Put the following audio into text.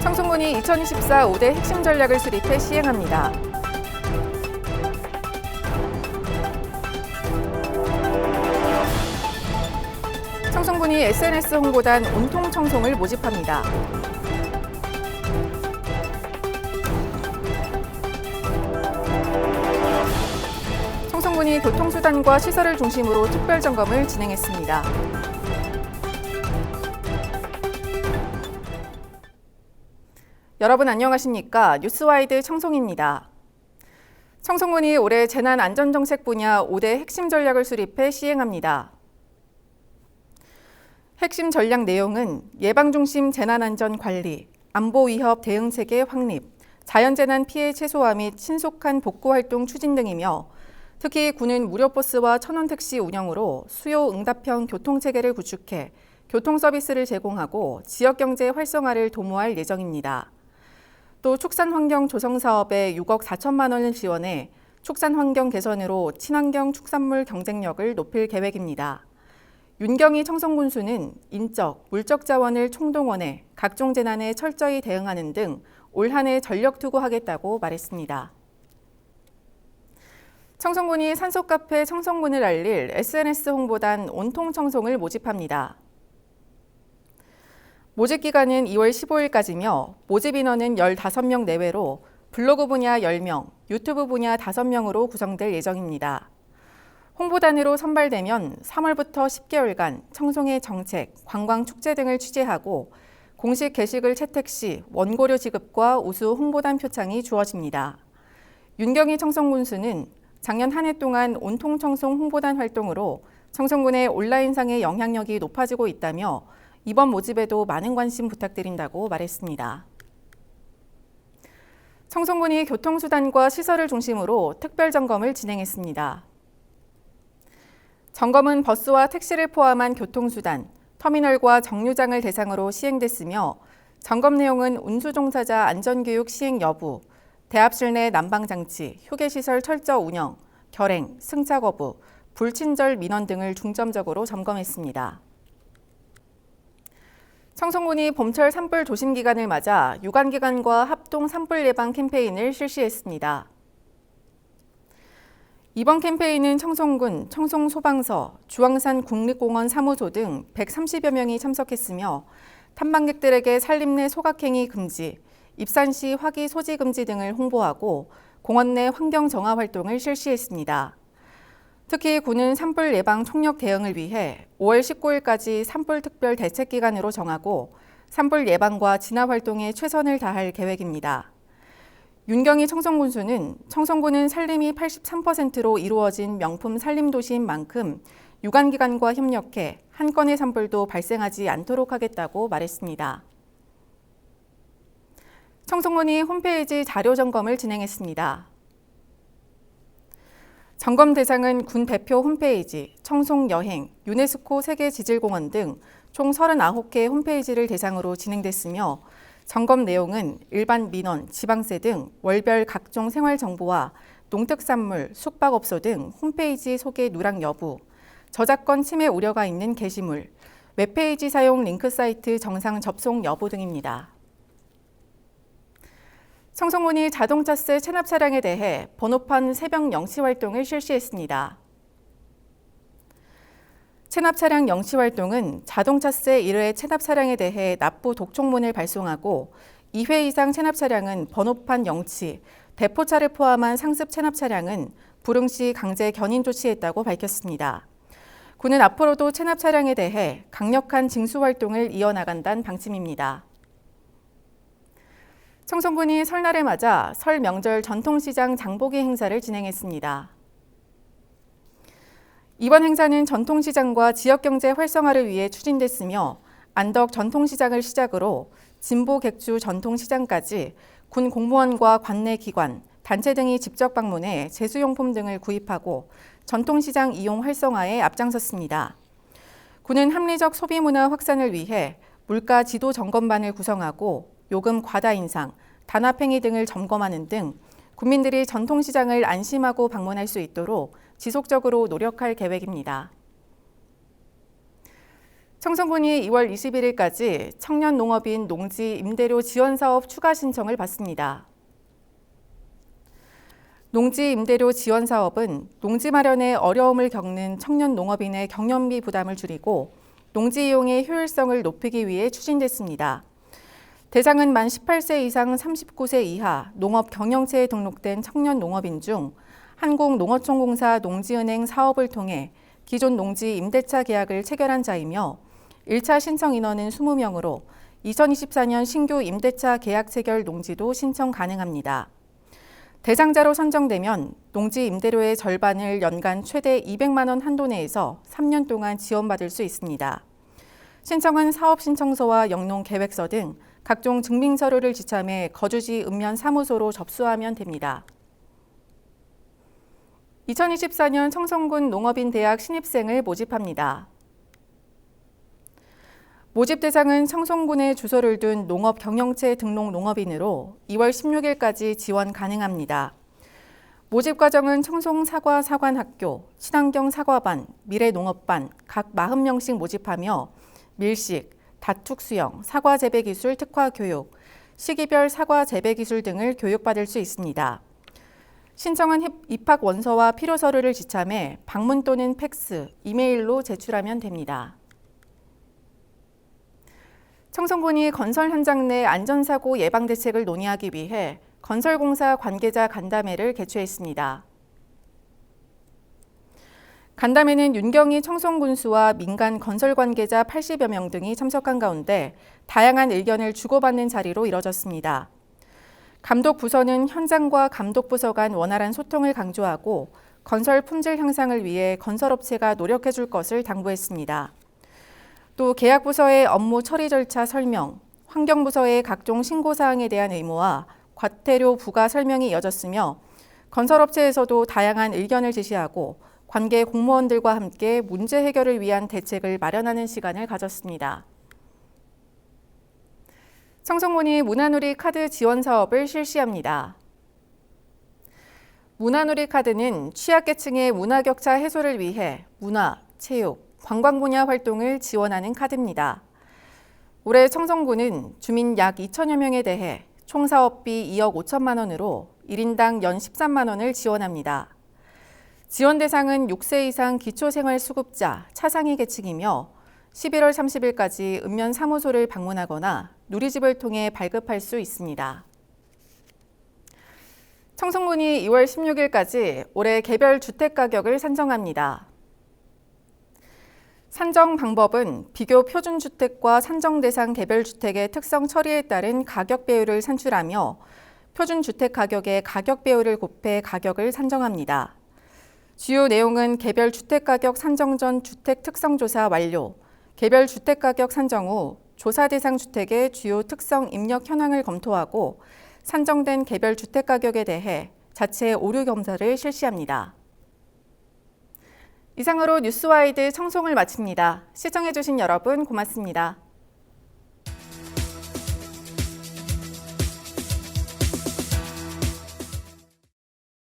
청송군이 2024 5대 핵심 전략을 수립해 시행합니다. 청송군이 SNS 홍보단 온통 청송을 모집합니다. 청송군이 교통수단과 시설을 중심으로 특별점검을 진행했습니다. 여러분 안녕하십니까? 뉴스와이드 청송입니다. 청송군이 올해 재난안전정책 분야 5대 핵심 전략을 수립해 시행합니다. 핵심 전략 내용은 예방중심 재난안전관리, 안보위협 대응체계 확립, 자연재난 피해 최소화 및 신속한 복구활동 추진 등이며 특히 군은 무료버스와 천원택시 운영으로 수요 응답형 교통체계를 구축해 교통서비스를 제공하고 지역경제 활성화를 도모할 예정입니다. 또 축산환경 조성사업에 6억 4천만 원을 지원해 축산환경 개선으로 친환경 축산물 경쟁력을 높일 계획입니다. 윤경희 청송군수는 인적, 물적 자원을 총동원해 각종 재난에 철저히 대응하는 등 올 한 해 전력 투구하겠다고 말했습니다. 청송군이 산소카페 청송군을 알릴 SNS 홍보단 온통 청송을 모집합니다. 모집 기간은 2월 15일까지며 모집 인원은 15명 내외로 블로그 분야 10명, 유튜브 분야 5명으로 구성될 예정입니다. 홍보단으로 선발되면 3월부터 10개월간 청송의 정책, 관광, 축제 등을 취재하고 공식 게시글 채택 시 원고료 지급과 우수 홍보단 표창이 주어집니다. 윤경희 청송군수는 작년 한 해 동안 온통 청송 홍보단 활동으로 청송군의 온라인상의 영향력이 높아지고 있다며 이번 모집에도 많은 관심 부탁드린다고 말했습니다. 청송군이 교통수단과 시설을 중심으로 특별점검을 진행했습니다. 점검은 버스와 택시를 포함한 교통수단, 터미널과 정류장을 대상으로 시행됐으며 점검 내용은 운수종사자 안전교육 시행 여부, 대합 실내 난방장치, 휴게시설 철저 운영, 결행, 승차 거부, 불친절 민원 등을 중점적으로 점검했습니다. 청송군이 봄철 산불 조심 기간을 맞아 유관기관과 합동 산불 예방 캠페인을 실시했습니다. 이번 캠페인은 청송군, 청송소방서, 주황산 국립공원 사무소 등 130여 명이 참석했으며 탐방객들에게 산림 내 소각행위 금지, 입산 시 화기 소지 금지 등을 홍보하고 공원 내 환경 정화 활동을 실시했습니다. 특히 군은 산불 예방 총력 대응을 위해 5월 19일까지 산불 특별 대책 기간으로 정하고 산불 예방과 진화 활동에 최선을 다할 계획입니다. 윤경희 청송군수는 청송군은 산림이 83%로 이루어진 명품 산림도시인 만큼 유관기관과 협력해 한 건의 산불도 발생하지 않도록 하겠다고 말했습니다. 청송군이 홈페이지 자료 점검을 진행했습니다. 점검 대상은 군 대표 홈페이지, 청송여행, 유네스코 세계지질공원 등 총 39개 홈페이지를 대상으로 진행됐으며 점검 내용은 일반 민원, 지방세 등 월별 각종 생활정보와 농특산물, 숙박업소 등 홈페이지 소개 누락 여부, 저작권 침해 우려가 있는 게시물, 웹페이지 사용 링크 사이트 정상 접속 여부 등입니다. 청송군이 자동차세 체납 차량에 대해 번호판 새벽 영치 활동을 실시했습니다. 체납 차량 영치 활동은 자동차세 1회 체납 차량에 대해 납부 독촉문을 발송하고 2회 이상 체납 차량은 번호판 영치, 대포차를 포함한 상습 체납 차량은 불응 시 강제 견인 조치했다고 밝혔습니다. 군은 앞으로도 체납 차량에 대해 강력한 징수 활동을 이어나간다는 방침입니다. 청송군이 설날을 맞아 설 명절 전통시장 장보기 행사를 진행했습니다. 이번 행사는 전통시장과 지역경제 활성화를 위해 추진됐으며 안덕 전통시장을 시작으로 진보 객주 전통시장까지 군 공무원과 관내 기관, 단체 등이 직접 방문해 제수용품 등을 구입하고 전통시장 이용 활성화에 앞장섰습니다. 군은 합리적 소비문화 확산을 위해 물가 지도 점검반을 구성하고 요금 과다 인상, 단합행위 등을 점검하는 등 국민들이 전통시장을 안심하고 방문할 수 있도록 지속적으로 노력할 계획입니다. 청송군이 2월 21일까지 청년 농업인 농지 임대료 지원 사업 추가 신청을 받습니다. 농지 임대료 지원 사업은 농지 마련에 어려움을 겪는 청년 농업인의 경영비 부담을 줄이고 농지 이용의 효율성을 높이기 위해 추진됐습니다. 대상은 만 18세 이상 39세 이하 농업 경영체에 등록된 청년 농업인 중 한국농어촌공사 농지은행 사업을 통해 기존 농지 임대차 계약을 체결한 자이며 1차 신청 인원은 20명으로 2024년 신규 임대차 계약 체결 농지도 신청 가능합니다. 대상자로 선정되면 농지 임대료의 절반을 연간 최대 200만 원 한도 내에서 3년 동안 지원받을 수 있습니다. 신청은 사업신청서와 영농계획서 등 각종 증빙서류를 지참해 거주지 읍면 사무소로 접수하면 됩니다. 2024년 청송군 농업인 대학 신입생을 모집합니다. 모집 대상은 청송군에 주소를 둔 농업경영체 등록 농업인으로 2월 16일까지 지원 가능합니다. 모집 과정은 청송 사과사관학교, 친환경 사과반, 미래농업반 각 40명씩 모집하며 밀식, 다툭 수영, 사과 재배 기술 특화 교육, 시기별 사과 재배 기술 등을 교육받을 수 있습니다. 신청은 입학 원서와 필요 서류를 지참해 방문 또는 팩스, 이메일로 제출하면 됩니다. 청송군이 건설 현장 내 안전사고 예방 대책을 논의하기 위해 건설공사 관계자 간담회를 개최했습니다. 간담회는 윤경희 청송군수와 민간 건설 관계자 80여 명 등이 참석한 가운데 다양한 의견을 주고받는 자리로 이뤄졌습니다. 감독부서는 현장과 감독부서 간 원활한 소통을 강조하고 건설 품질 향상을 위해 건설업체가 노력해 줄 것을 당부했습니다. 또 계약부서의 업무 처리 절차 설명, 환경부서의 각종 신고사항에 대한 의무와 과태료 부과 설명이 이어졌으며 건설업체에서도 다양한 의견을 제시하고 관계 공무원들과 함께 문제 해결을 위한 대책을 마련하는 시간을 가졌습니다. 청송군이 문화누리 카드 지원 사업을 실시합니다. 문화누리 카드는 취약계층의 문화격차 해소를 위해 문화, 체육, 관광 분야 활동을 지원하는 카드입니다. 올해 청송군은 주민 약 2천여 명에 대해 총 사업비 2억 5천만 원으로 1인당 연 13만 원을 지원합니다. 지원 대상은 6세 이상 기초생활수급자, 차상위 계층이며 11월 30일까지 읍면 사무소를 방문하거나 누리집을 통해 발급할 수 있습니다. 청송군이 2월 16일까지 올해 개별 주택 가격을 산정합니다. 산정 방법은 비교 표준주택과 산정 대상 개별주택의 특성 처리에 따른 가격 배율을 산출하며 표준주택 가격의 가격 배율을 곱해 가격을 산정합니다. 주요 내용은 개별 주택가격 산정 전 주택 특성조사 완료, 개별 주택가격 산정 후 조사 대상 주택의 주요 특성 입력 현황을 검토하고 산정된 개별 주택가격에 대해 자체 오류 검사를 실시합니다. 이상으로 뉴스와이드 청송을 마칩니다. 시청해주신 여러분 고맙습니다.